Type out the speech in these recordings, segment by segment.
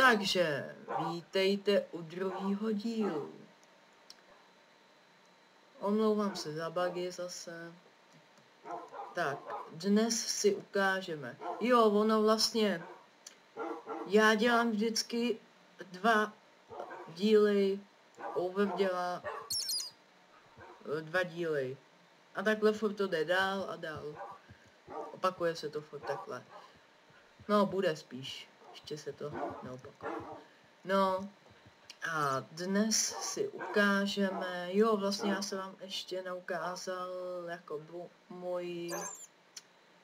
Takže vítejte u druhého dílu. Omlouvám se za bugy zase. Tak, dnes si ukážeme. Jo, ono vlastně, já dělám vždycky 2 díly, Over dělá 2 díly. A takhle furt to jde dál a dál. Opakuje se to furt takhle. No, bude spíš. Ještě se to neopakuje. No, a dnes si ukážeme, jo, vlastně já jsem vám ještě neukázal jako můj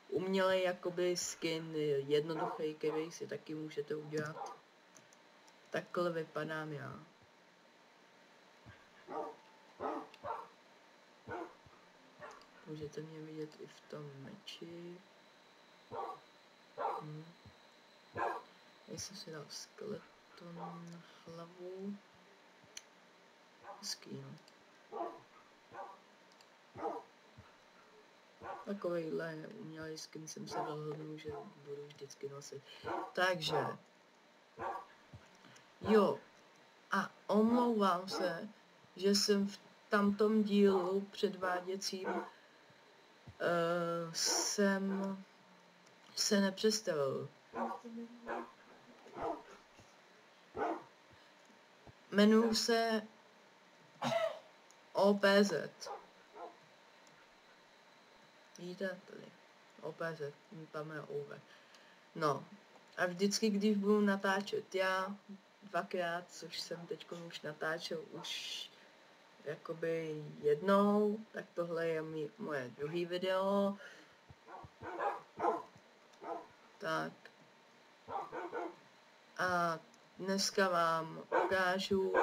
umělej jakoby skin, jednoduchý, který si taky můžete udělat. Takhle vypadám já. Můžete mě vidět i v tom meči. Já jsem si dal skeleton na hlavu. Hezký, no. Takovejhle umělej skin jsem se rozhodnul, že budu vždycky nosit. Takže. Jo. A omlouvám se, že jsem v tamtom dílu předváděcím jsem se nepředstavil. Jmenuji se OPZ. Vidíte tady? OPZ, tam je OV. No, a vždycky, když budu natáčet já 2krát, což jsem teď už natáčel už jakoby jednou, tak tohle je moje druhý video. Tak. A dneska vám ukážu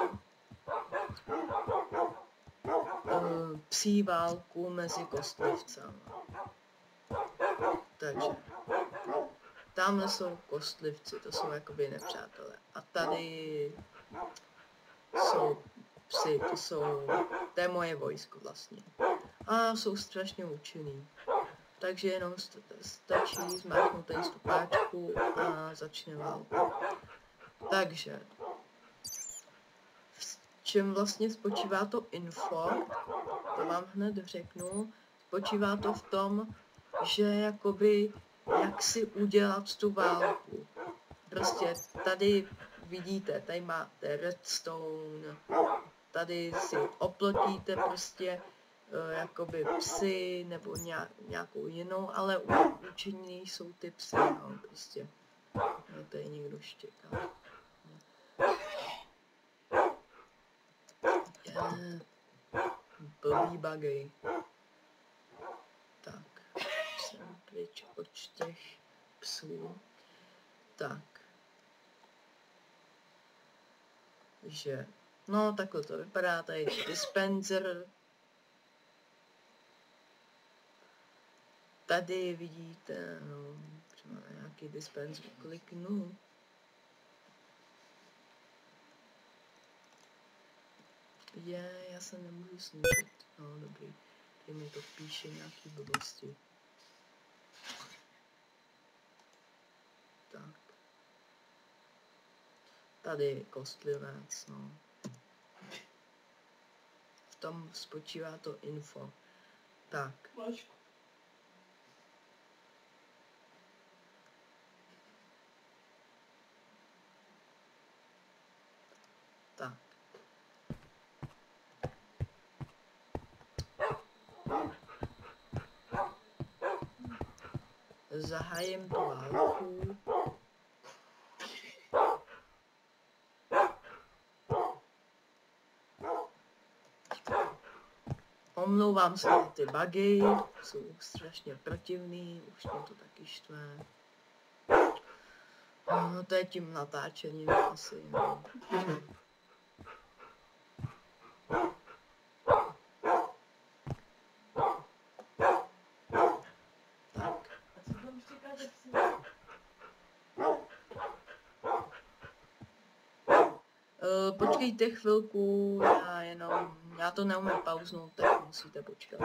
psí válku mezi kostlivcama. Takže tamhle jsou kostlivci, to jsou jakoby nepřátelé. A tady jsou psi, to je moje vojsko vlastně. A jsou strašně účinný. Takže jenom stačí zmáčknout tady stupáčku a začne válka. Takže, v čem vlastně spočívá to info, to vám hned řeknu, spočívá to v tom, že jakoby, jak si udělat tu válku. Prostě tady vidíte, tady máte redstone, tady si oplotíte prostě jakoby psy nebo nějakou jinou, ale účinní jsou ty psy, no, prostě. No, tady někdo štěká. Blbý bugy. Tak, jsem pryč od těch psů. Tak. Že, no takhle to vypadá, tady je dispenser. Tady vidíte, no, třeba nějaký dispenser, kliknu. Já se nemůžu snížit, no dobrý, tady mi to píše nějaký blbosti. Tak. Tady kostlivec, no. V tom spočívá to info. Tak. Tak. Zahájím tu válku. Omlouvám se za ty bugy, jsou strašně protivný, už mě to taky štve. No to je tím natáčením asi, no. Počkejte chvilku, já to neumím pauznout, tak musíte počkat.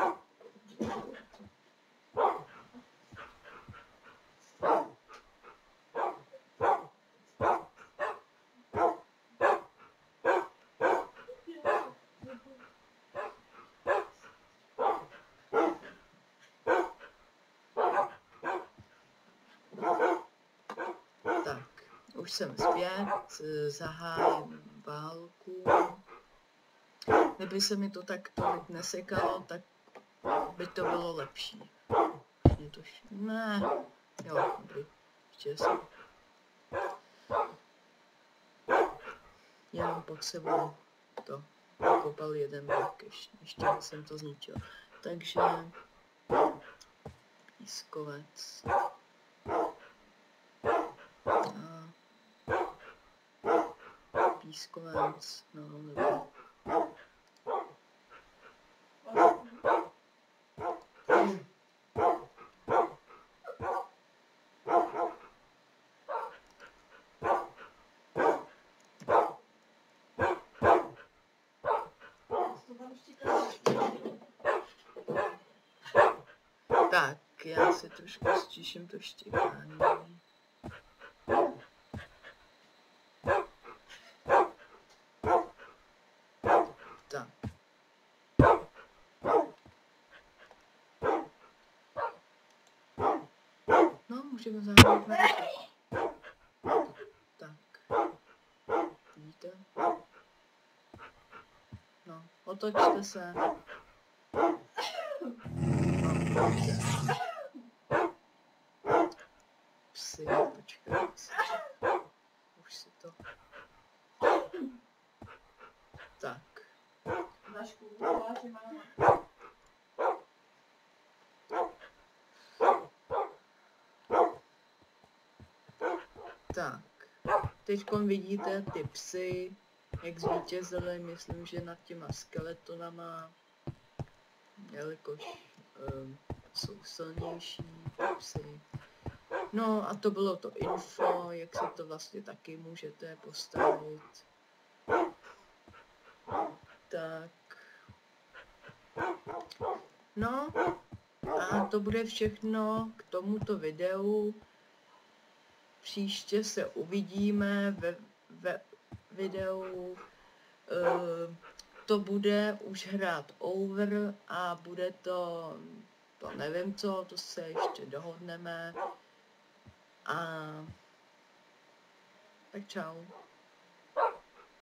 už jsem zpět, zahájím válku. Kdyby se mi to tak tolik nesekalo, tak by to bylo lepší. Ne, jo, dobrý, ještě jsem. Jenom potřebuji to. Kopal jeden blok, ještě jsem to zničil. Takže pískovec. Pískovec, no nebo... Tak, já si trošku stiším to štěkání. Tak. No, můžeme zahájit válku. Tak. Vidíte? No, otočte se. Psy, počkej. Už si to... Tak. Tak. Teďkon vidíte ty psy, jak zvítězili, myslím, že nad těma skeletonama, jelikož jsou silnější psy. No a to bylo to info, jak si to vlastně taky můžete postavit. Tak. No a to bude všechno k tomuto videu. Příště se uvidíme ve videu. To bude už hrát over a bude to nevím co, to se ještě dohodneme. A tak čau.